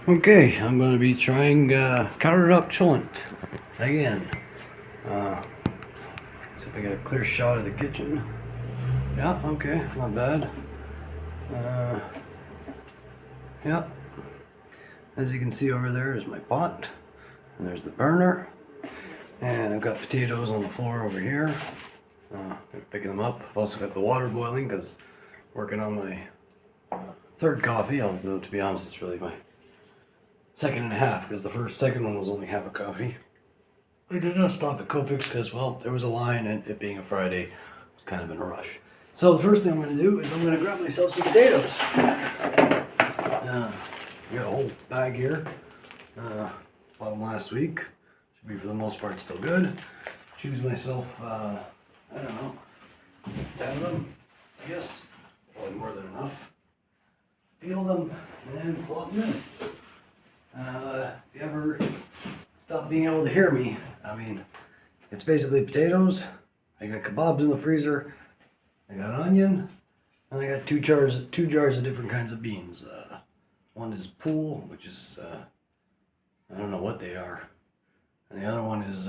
Okay, I'm going to be trying countertop Chulent again. See if I get a clear shot of the kitchen. Yeah, okay, not bad. Uh, yeah, as you can see over there is my pot, and there's the burner, and I've got potatoes on the floor over here. Picking them up. I've also got the water boiling because working on my third coffee. Although to be honest, it's really my second and a half because the second one was only half a coffee. I did not stop at Kofix because, well, there was a line and it being a Friday, I was kind of in a rush. So the first thing I'm going to do is I'm going to grab myself some potatoes. I got a whole bag here. Bought them last week. Should be for the most part still good. Choose myself, I don't know, 10 of them, I guess. Probably more than enough. Peel them and plop them in. If you ever stop being able to hear me, I mean, it's basically potatoes. I got kebabs in the freezer. I got an onion, and I got two jars of different kinds of beans. One is pool, which is I don't know what they are, and the other one is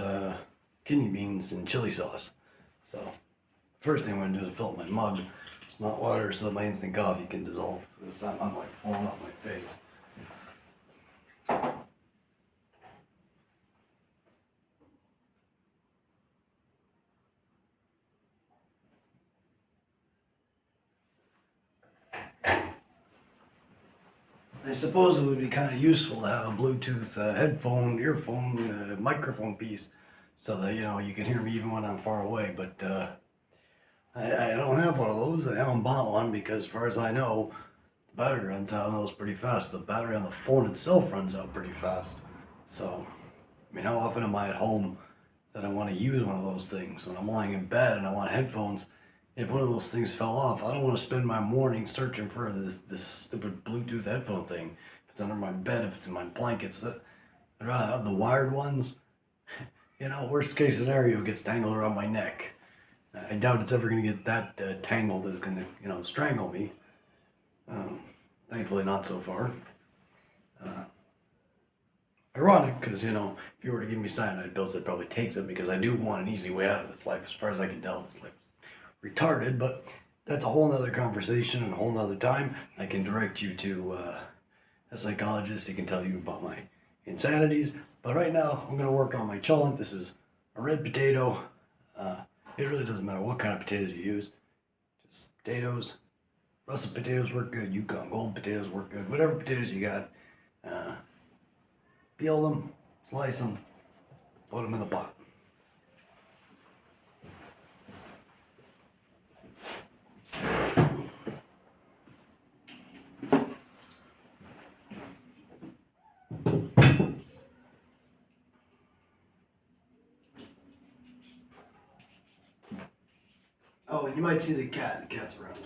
kidney beans and chili sauce. So, first thing I'm going to do is fill up my mug. It's not water, so that my instant coffee can dissolve. It's not like falling off my face. I suppose it would be kind of useful to have a Bluetooth microphone piece, so that you can hear me even when I'm far away. But I don't have one of those. I haven't bought one because, as far as I know, the battery runs out on those pretty fast. The battery on the phone itself runs out pretty fast. So, I mean, how often am I at home that I want to use one of those things? When I'm lying in bed and I want headphones, if one of those things fell off, I don't want to spend my morning searching for this stupid Bluetooth headphone thing. If it's under my bed, if it's in my blankets, I'd rather have the wired ones. Worst case scenario, it gets tangled around my neck. I doubt it's ever going to get that tangled that's going to, strangle me. Thankfully, not so far. Ironic, because, if you were to give me cyanide pills, I'd probably take them because I do want an easy way out of this life. As far as I can tell, this life is retarded, but that's a whole nother conversation and a whole nother time. I can direct you to a psychologist. He can tell you about my insanities. But right now, I'm going to work on my Chulent. This is a red potato. It really doesn't matter what kind of potatoes you use. Just potatoes. Russet potatoes work good. Yukon Gold potatoes work good. Whatever potatoes you got. Peel them, slice them, put them in the pot. Oh, and you might see the cat. The cat's around.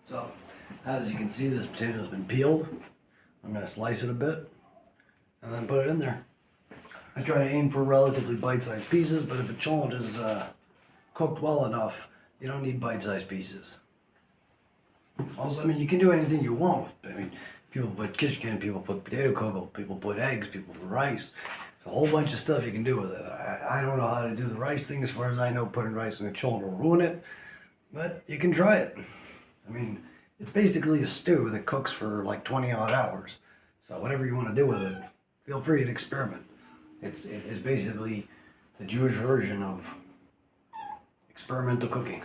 So, as you can see, this potato's been peeled. I'm going to slice it a bit and then put it in there. I try to aim for relatively bite-sized pieces, but if a Chulent is cooked well enough, you don't need bite-sized pieces. Also, I mean, you can do anything you want with it. I mean, people put kishkin, people put potato kugel, people put eggs, people put rice. There's a whole bunch of stuff you can do with it. I don't know how to do the rice thing. As far as I know, putting rice in a Chulent will ruin it, but you can try it. I mean, it's basically a stew that cooks for like 20 odd hours. So whatever you want to do with it, feel free to experiment. It's basically the Jewish version of experimental cooking.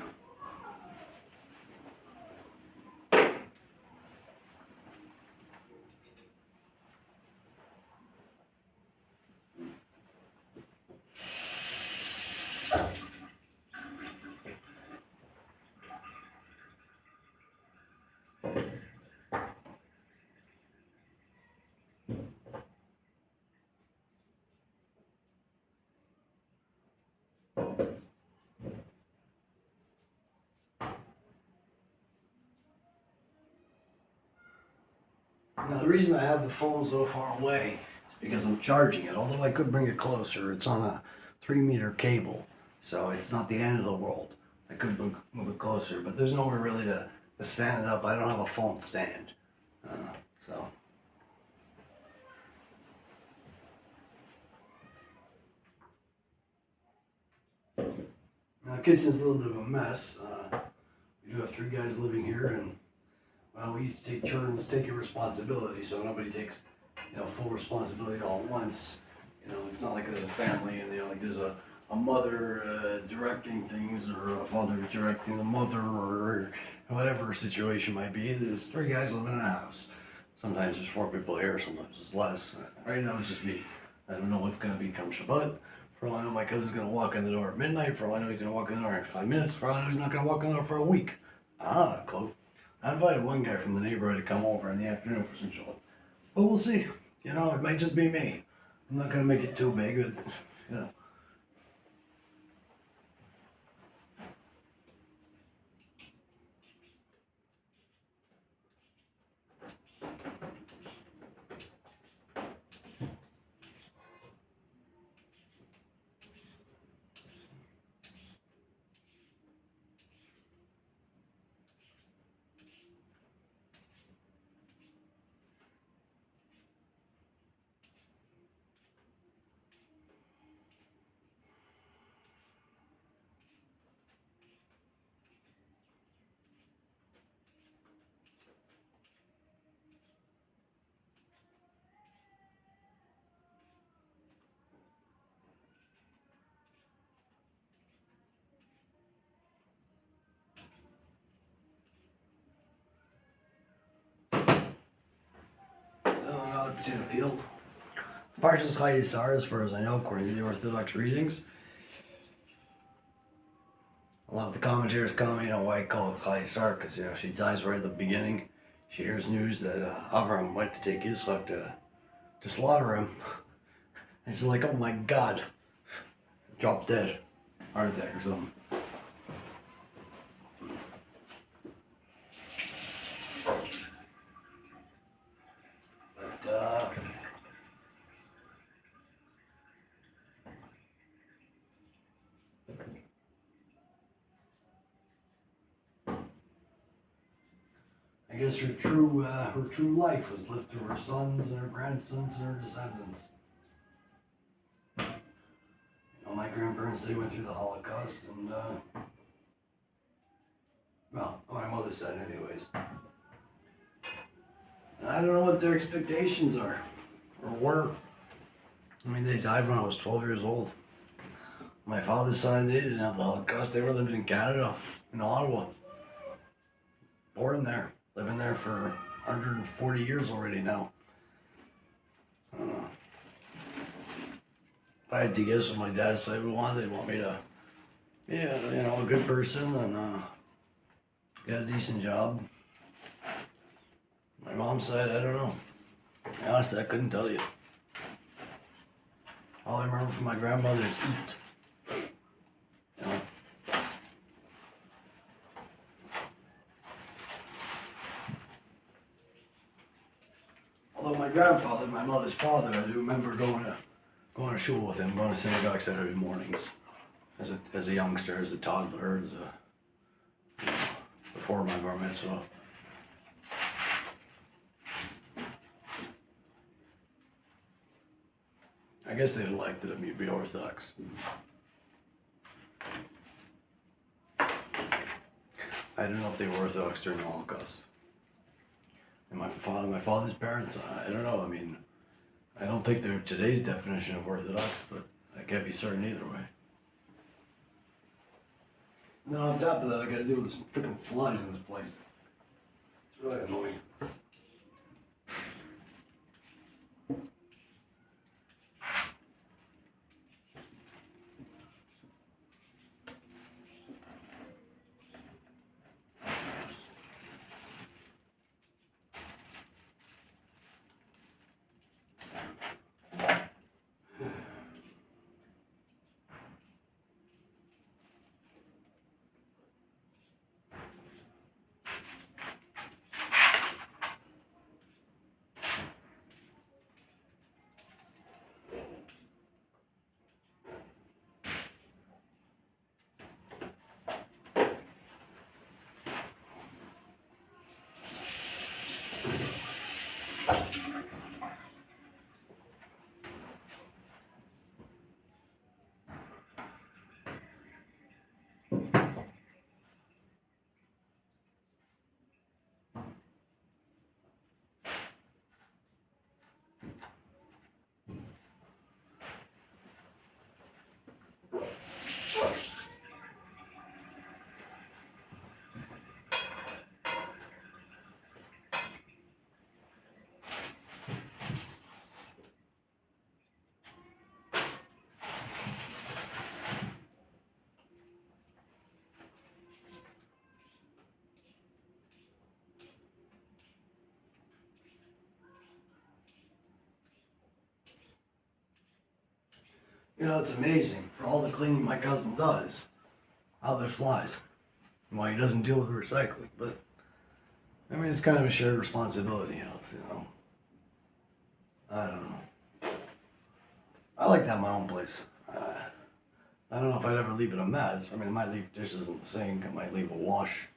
Now, the reason I have the phone so far away is because I'm charging it. Although I could bring it closer, it's on a 3 meter cable, so it's not the end of the world. I could move it closer, but there's nowhere really to stand it up. I don't have a phone stand. So. Now, the kitchen's a little bit of a mess. We do have 3 guys living here, and well, we each take turns taking responsibility, so nobody takes, full responsibility all at once. It's not like there's a family and like there's a mother directing things, or a father directing the mother, or whatever situation might be. There's 3 guys living in a house. Sometimes there's 4 people here, sometimes there's less. Right now it's just me. I don't know what's gonna be come Shabbat. For all I know, my cousin's gonna walk in the door at midnight. For all I know, he's gonna walk in the door in 5 minutes. For all I know, he's not gonna walk in the door for a week. Close. I invited one guy from the neighborhood to come over in the afternoon for some chili. But we'll see. It might just be me. I'm not gonna make it too big, but. Another potato peeled. The Parshas Chayesar, as far as I know, according to the Orthodox readings. A lot of the commentators comment, why I call it Chayesar, because, she dies right at the beginning. She hears news that Avram went to take Yitzchak to slaughter him. And she's like, oh my God. Drops dead. Heart attack or something. I guess her true life was lived through her sons and her grandsons and her descendants. My grandparents, they went through the Holocaust, and well, on my mother's side anyways. And I don't know what their expectations are, or were. I mean, they died when I was 12 years old. My father's side, they didn't have the Holocaust. They were living in Canada, in Ottawa. Born there, living there for 140 years already now. If I had to guess what my dad's side would want, they'd want me to be a good person and get a decent job. My mom's side, I don't know. Honestly, I couldn't tell you. All I remember from my grandmother is eat. Although my grandfather, my mother's father, I do remember going to shul with him, going to synagogue Saturday mornings, as a youngster, as a toddler, before my bar mitzvah. I guess they elected him to be Orthodox. I don't know if they were Orthodox during the Holocaust. And my father's parents, I don't know. I mean, I don't think they're today's definition of Orthodox, but I can't be certain either way. Now, on top of that, I gotta deal with some freaking flies in this place. It's really annoying. You know, it's amazing for all the cleaning my cousin does, how there's flies. Why he doesn't deal with recycling, but I mean, it's kind of a shared responsibility house, you know. I don't know. I like to have my own place. I don't know if I'd ever leave it a mess. I mean, I might leave dishes in the sink, I might leave a wash.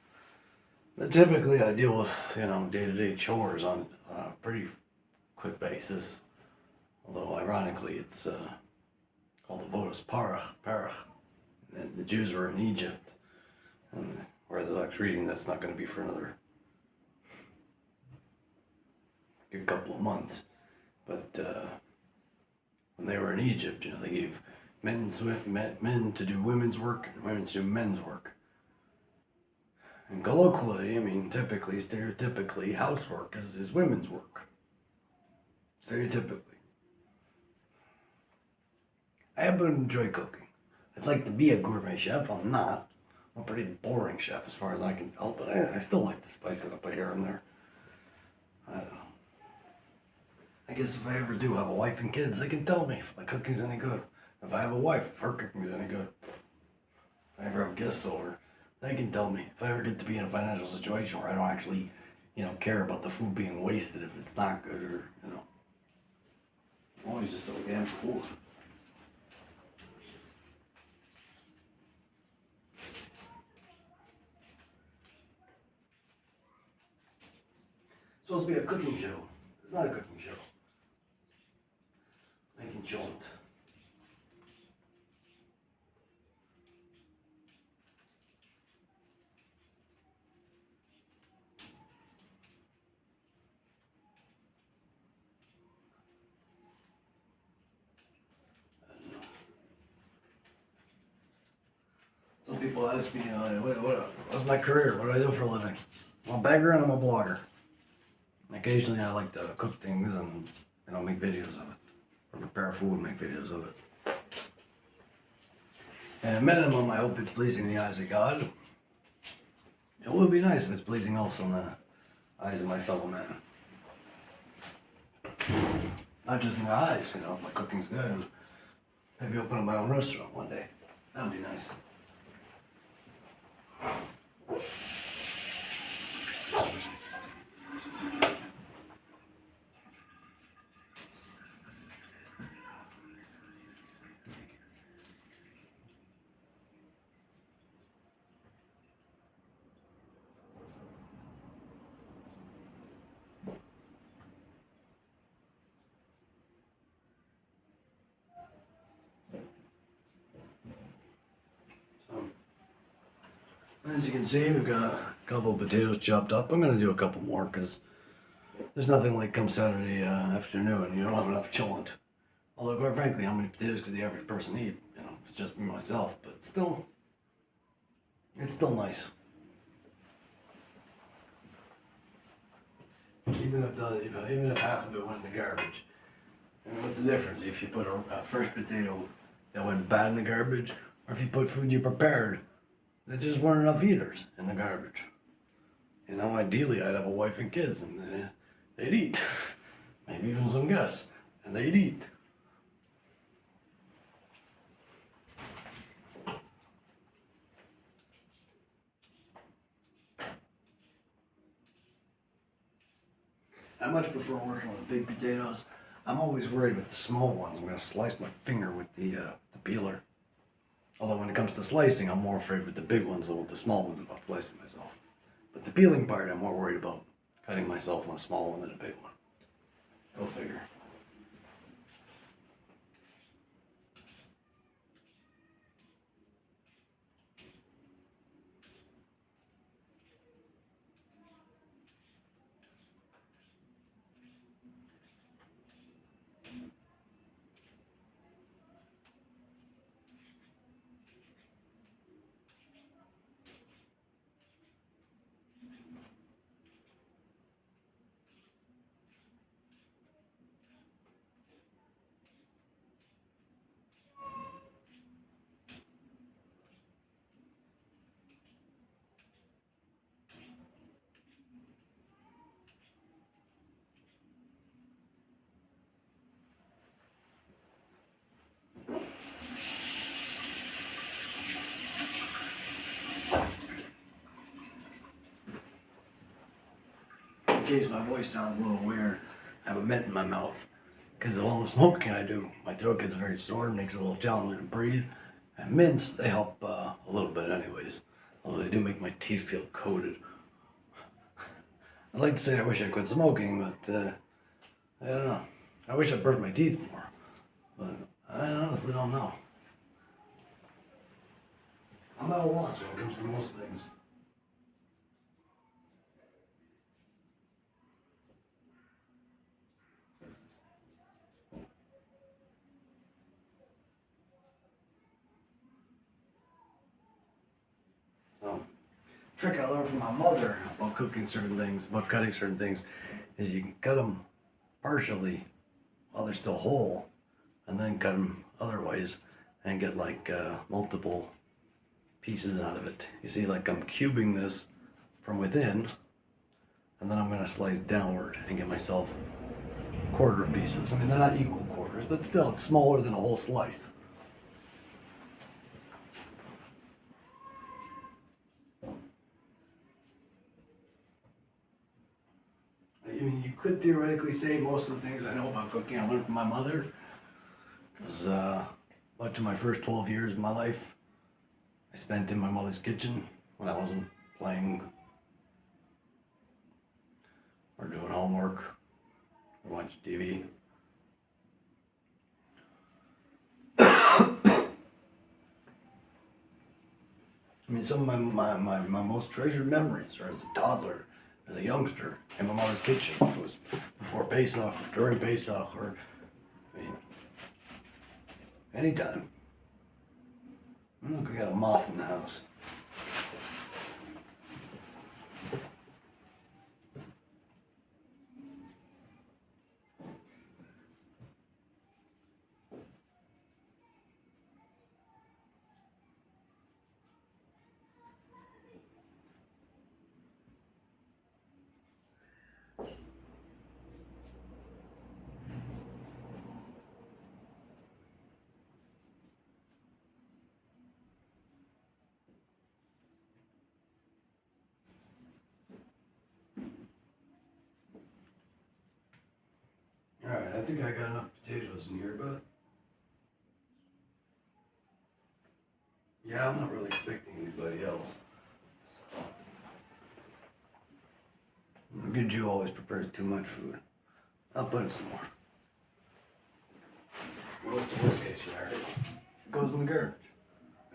But typically, I deal with, you know, day-to-day chores on a pretty quick basis. Although, ironically, it's called the Votus Parach. And the Jews were in Egypt. And Orthodox reading, that's not going to be for another good couple of months. But when they were in Egypt, you know, they gave men to do women's work and women to do men's work. And colloquially, I mean, typically, stereotypically, housework is women's work. Stereotypically. I happen to enjoy cooking. I'd like to be a gourmet chef. I'm not. I'm a pretty boring chef as far as I can tell, but I still like to spice it up here and there. I don't know. I guess if I ever do have a wife and kids, they can tell me if my cooking's any good. If I have a wife, if her cooking's any good. If I ever have guests over, they can tell me. If I ever get to be in a financial situation where I don't actually, you know, care about the food being wasted if it's not good or, you know. I'm always just so damn cool. It's supposed to be a cooking show. It's not a cooking show. Making Chulent. Some people ask me, what's my career? What do I do for a living? Well, background, I'm a blogger. Occasionally, I like to cook things and, you know, make videos of it, or prepare food and make videos of it. And at minimum, I hope it's pleasing in the eyes of God. It would be nice if it's pleasing also in the eyes of my fellow man. Not just in the eyes, you know, if my cooking's good. Maybe open up my own restaurant one day. That would be nice. As you can see, we've got a couple of potatoes chopped up. I'm going to do a couple more because there's nothing like come Saturday afternoon. You don't have enough Chulent. Although, quite frankly, how many potatoes could the average person eat? You know, if it's just me myself. But still, it's still nice. Even if half of it went in the garbage. I mean, what's the difference if you put a fresh potato that went bad in the garbage, or if you put food you prepared? There just weren't enough eaters in the garbage. You know, ideally I'd have a wife and kids and they'd eat. Maybe even some guests. And they'd eat. I much prefer working with big potatoes. I'm always worried with the small ones. I'm going to slice my finger with the peeler. Although when it comes to slicing, I'm more afraid with the big ones than with the small ones about slicing myself. But the peeling part, I'm more worried about cutting myself on a small one than a big one. Go figure. case my voice sounds a little weird, I have a mint in my mouth. Because of all the smoking I do, my throat gets very sore and makes it a little challenging to breathe. And mints, they help a little bit anyways. Although they do make my teeth feel coated. I'd like to say I wish I quit smoking, but I don't know. I wish I brushed my teeth more. But I honestly don't know. I'm at a loss when it comes to most things. So, trick I learned from my mother about cooking certain things, about cutting certain things, is you can cut them partially while they're still whole, and then cut them other ways and get like multiple pieces out of it. You see, like I'm cubing this from within, and then I'm going to slice downward and get myself quarter pieces. I mean, they're not equal quarters, but still, it's smaller than a whole slice. I mean, you could theoretically say most of the things I know about cooking I learned from my mother, because much of my first 12 years of my life I spent in my mother's kitchen when I wasn't playing or doing homework or watching TV. I mean, some of my most treasured memories are as a toddler, as a youngster, in my mother's kitchen. It was before Pesach, during Pesach, or, I mean, anytime. Look, we got a moth in the house. Alright, I think I got enough potatoes in here, but yeah, I'm not really expecting anybody else. So, a good Jew always prepares too much food. I'll put in some more. What's the worst case scenario? It goes in the garbage.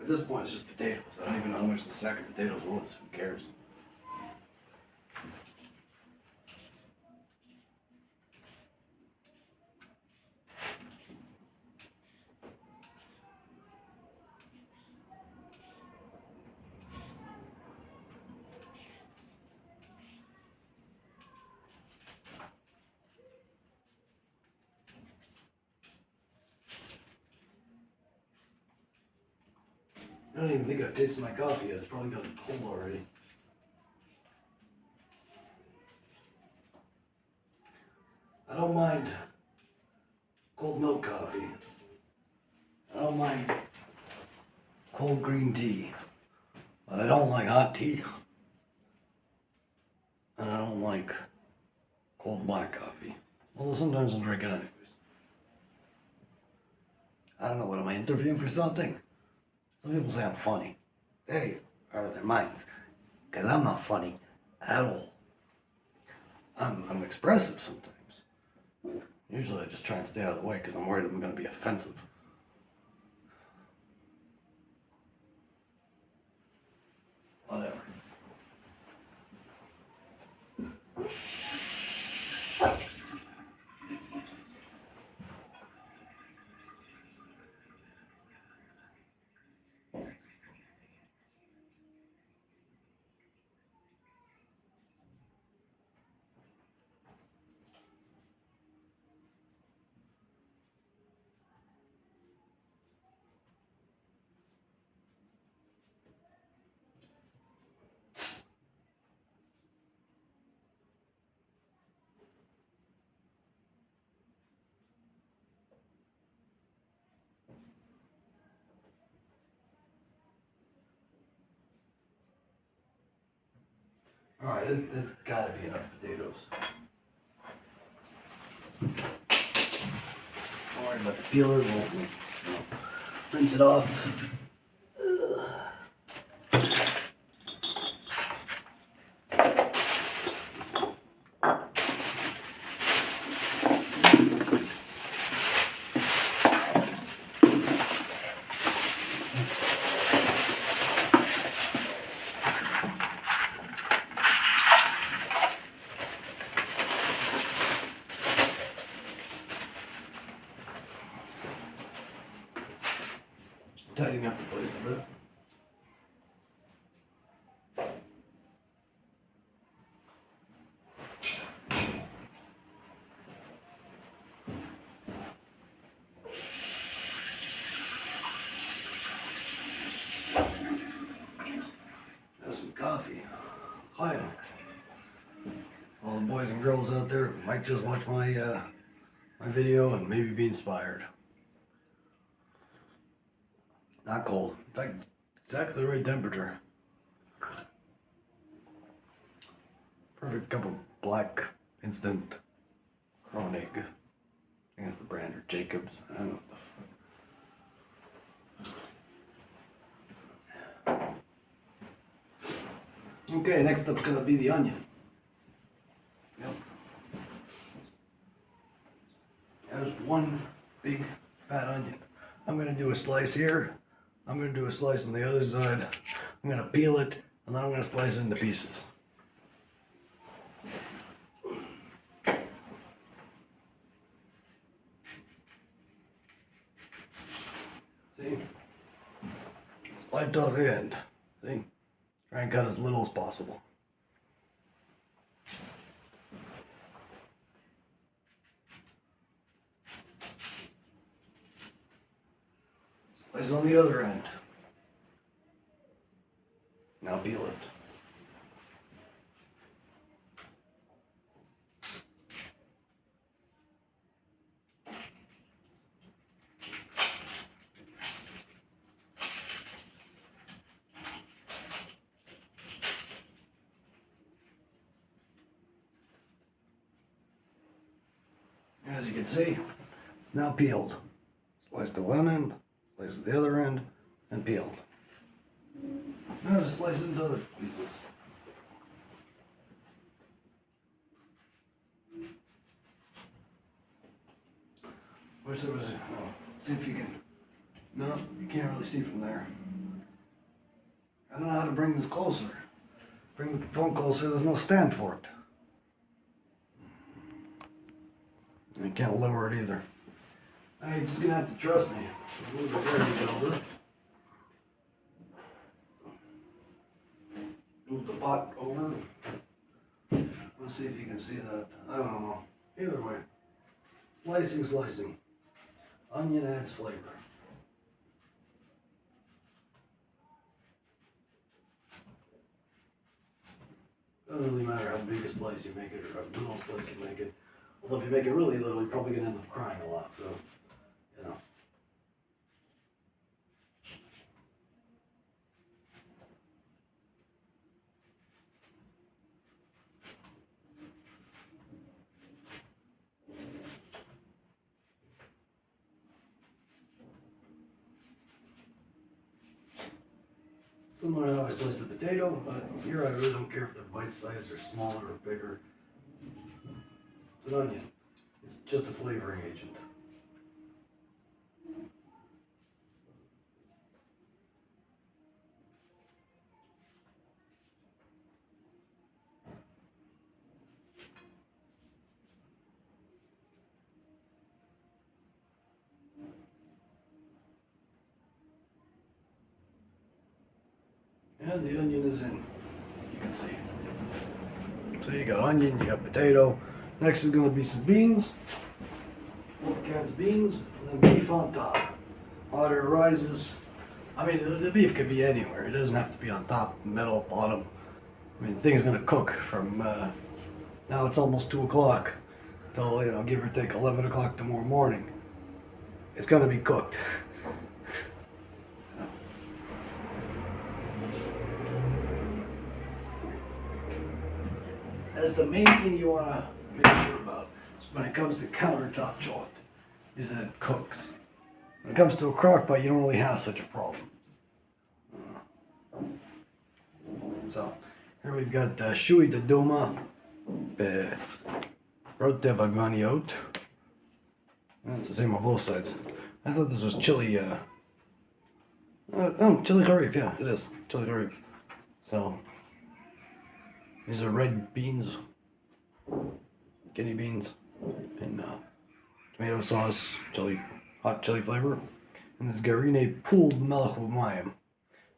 At this point, it's just potatoes. I don't even know how much the sack of potatoes was. Who cares? I don't even think I've tasted my coffee yet. It's probably gotten cold already. I don't mind cold milk coffee. I don't mind cold green tea. But I don't like hot tea. And I don't like cold black coffee. Although sometimes I'll drink it anyways. I don't know, what am I interviewing for something? Some people say I'm funny. They are out of their minds. Because I'm not funny at all. I'm expressive sometimes. Usually I just try and stay out of the way because I'm worried I'm going to be offensive. Whatever. Alright, that's gotta be enough potatoes. Don't worry about the peeler, we'll rinse it off. Tidying up the place a bit. Have some coffee. Chulent. All the boys and girls out there who might just watch my my video and maybe be inspired. Not cold. In fact, exactly the right temperature. Perfect cup of black instant crown egg. I think that's the brand, or Jacobs. I don't know what the fuck. Okay, next up's gonna be the onion. Yep. There's one big fat onion. I'm gonna do a slice here. I'm going to do a slice on the other side. I'm going to peel it, and then I'm going to slice it into pieces. See? Slice off the end. See? Try and cut as little as possible. Slice on the other end. Now peel it. As you can see, it's now peeled. Slice the one end. Slice the other end and peeled. Now just slice into other pieces. Wish there was a, see if you can, no, you can't really see from there. I don't know how to bring this closer. Bring the phone closer, there's no stand for it. And I can't lower it either. You're just gonna have to trust me. Move the garbage over. Move the pot over. Let's see if you can see that. I don't know. Either way. Slicing. Onion adds flavor. Doesn't really matter how big a slice you make it or how little slice you make it. Although if you make it really little, you're probably gonna end up crying a lot, so. You know. Similar to how I slice the potato, but here I really don't care if they're bite-sized or smaller or bigger. It's an onion. It's just a flavoring agent. And the onion is in, you can see. So you got onion, you got potato. Next is going to be some beans. Both cans of beans, and then beef on top. Water rises. I mean, the beef could be anywhere. It doesn't have to be on top, middle, bottom. I mean, the thing's going to cook from, now it's almost 2 o'clock, till, you know, give or take 11 o'clock tomorrow morning. It's going to be cooked. That's the main thing you want to make sure about. So when it comes to countertop Chulent, is that it cooks. When it comes to a crock pot, you don't really have such a problem. So here we've got Shui de Duma, Rote Vaganiot. It's the same on both sides. I thought this was chili. Oh, chili kharif. Yeah, it is chili kharif. So these are red beans, kidney beans, and tomato sauce, hot chili flavor, and this garine pooled melech u'mayim.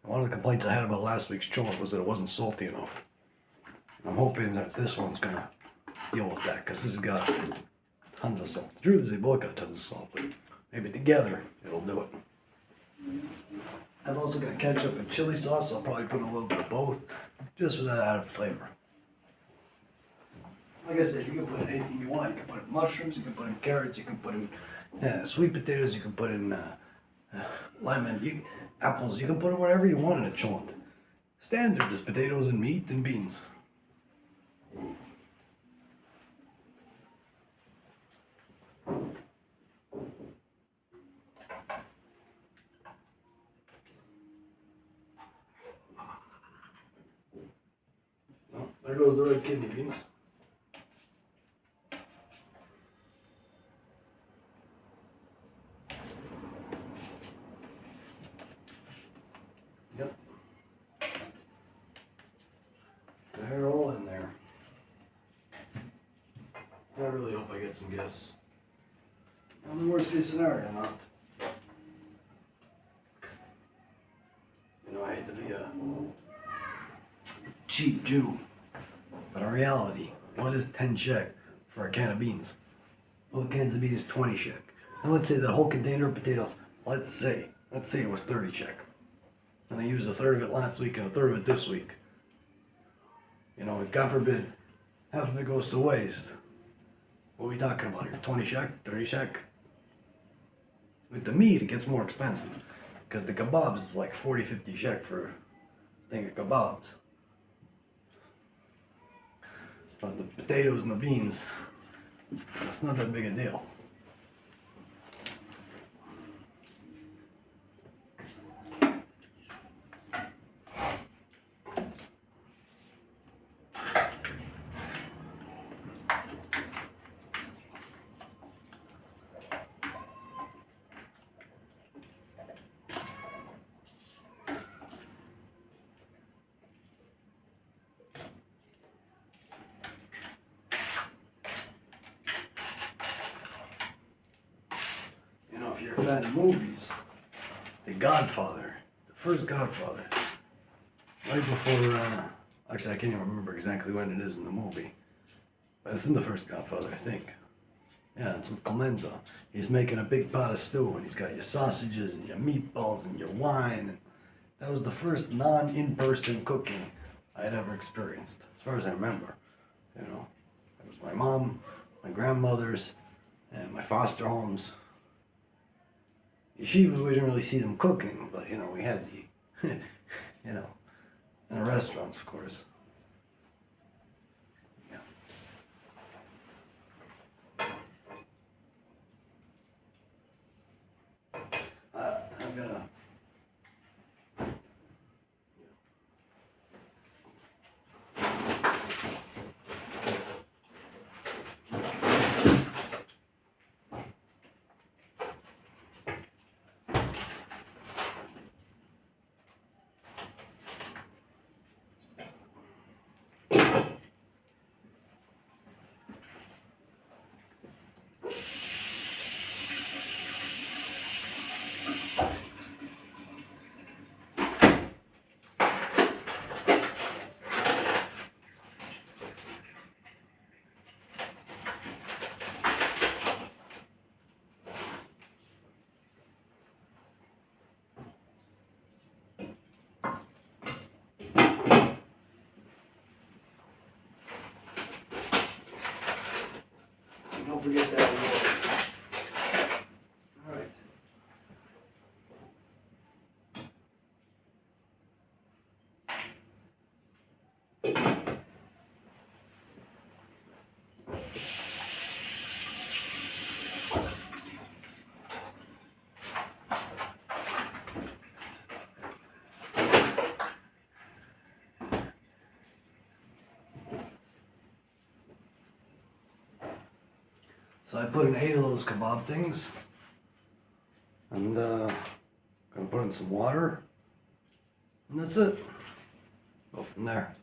One of the complaints I had about last week's Chulent was that it wasn't salty enough. I'm hoping that this one's gonna deal with that, because this has got tons of salt. The truth is they both got tons of salt, but maybe together it'll do it. I've also got ketchup and chili sauce, so I'll probably put a little bit of both, just for that added flavor. Like I said, you can put in anything you want. You can put in mushrooms, you can put in carrots, you can put in sweet potatoes, you can put in lemon, apples, you can put in whatever you want in a Chulent. Standard is potatoes and meat and beans. Well, there goes the red kidney beans. Yep. They're all in there. I really hope I get some guests. On the worst case scenario, not. You know, I hate to be a cheap Jew, but in reality, what is 10 shek for a can of beans? Well, cans of beans is 20 shek. And let's say the whole container of potatoes, let's say it was 30 shek. And I used a third of it last week and a third of it this week. You know, and God forbid, half of it goes to waste. What are we talking about here? 20 shek? 30 shek? With the meat, it gets more expensive. Because the kebabs is like 40, 50 shek for a thing of kebabs. But the potatoes and the beans, it's not that big a deal. If you're a fan of movies, The Godfather, the first Godfather, right before, actually I can't even remember exactly when it is in the movie, but it's in the first Godfather, I think. Yeah, it's with Clemenza. He's making a big pot of stew, and he's got your sausages and your meatballs and your wine. And that was the first non-in-person cooking I had ever experienced, as far as I remember. You know, it was my mom, my grandmother's, and my foster homes. Yeshivas, we didn't really see them cooking, but, you know, we had the, you know, in the restaurants, of course. Yeah. I'm gonna... Don't forget that water. All right. So I put in 8 of those kebab things. And gonna put in some water. And that's it. Go from there.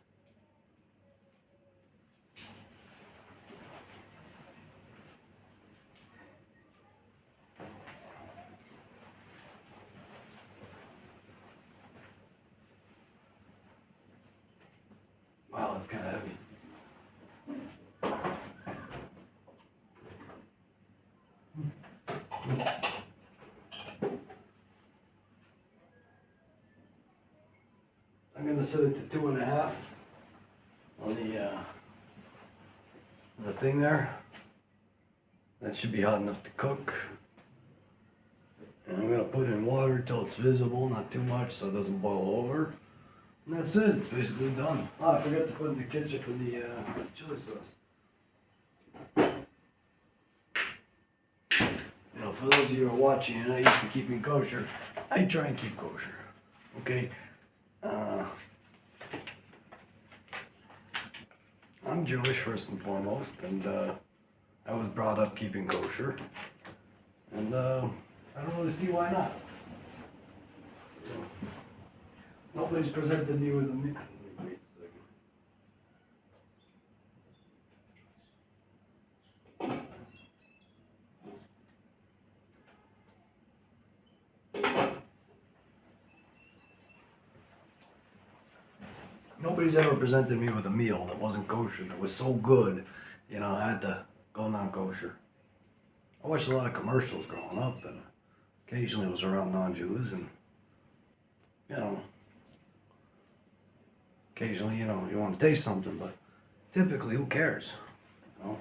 Wow, that's kind of heavy. I'm gonna set it to 2.5 on the thing there. That should be hot enough to cook. And I'm gonna put in water till it's visible, not too much so it doesn't boil over. And that's it, it's basically done. Oh, I forgot to put in the ketchup and the chili sauce. You know, for those of you who are watching and not used to keeping kosher, I try and keep kosher. Okay? I'm Jewish first and foremost, and I was brought up keeping kosher. And I don't really see why not. Nobody's presented me with a meal. Wait a second. Nobody's ever presented me with a meal that wasn't kosher, that was so good, you know, I had to go non-kosher. I watched a lot of commercials growing up, and occasionally it was around non-Jews, and, you know, occasionally, you know, you want to taste something, but typically, who cares? You know,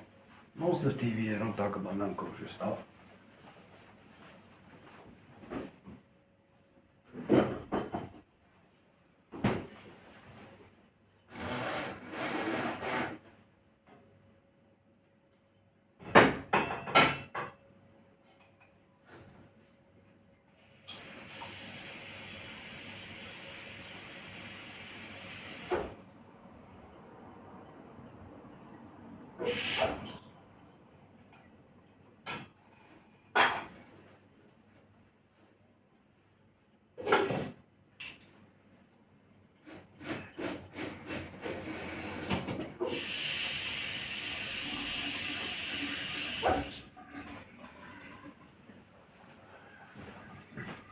most of TV, they don't talk about non-kosher stuff.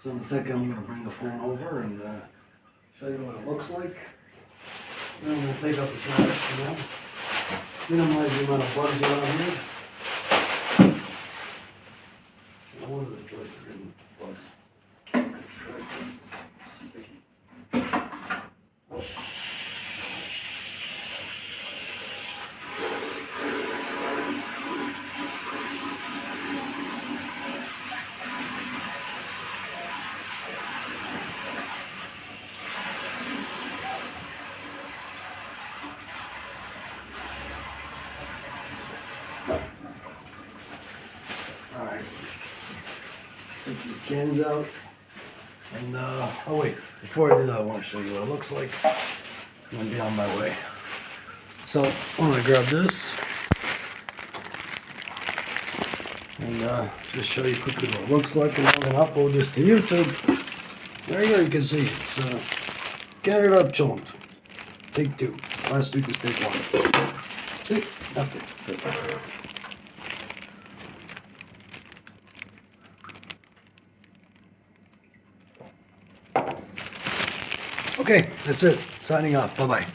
So in a second, I'm going to bring the phone over and show you what it looks like. Then I'm going to take out the trash, you know. Minimize the amount of bugs around here. One of the places are getting bugs. Sticky. Alright, take these cans out, and oh wait, before I do that I want to show you what it looks like. I'm going to be on my way. So, I'm going to grab this, and just show you quickly what it looks like, and I'm going to upload this to YouTube. There you go, you can see it's countertop Chulent. Take 2. Last week was take 1. See? Nothing. Okay, that's it. Signing off. Bye-bye.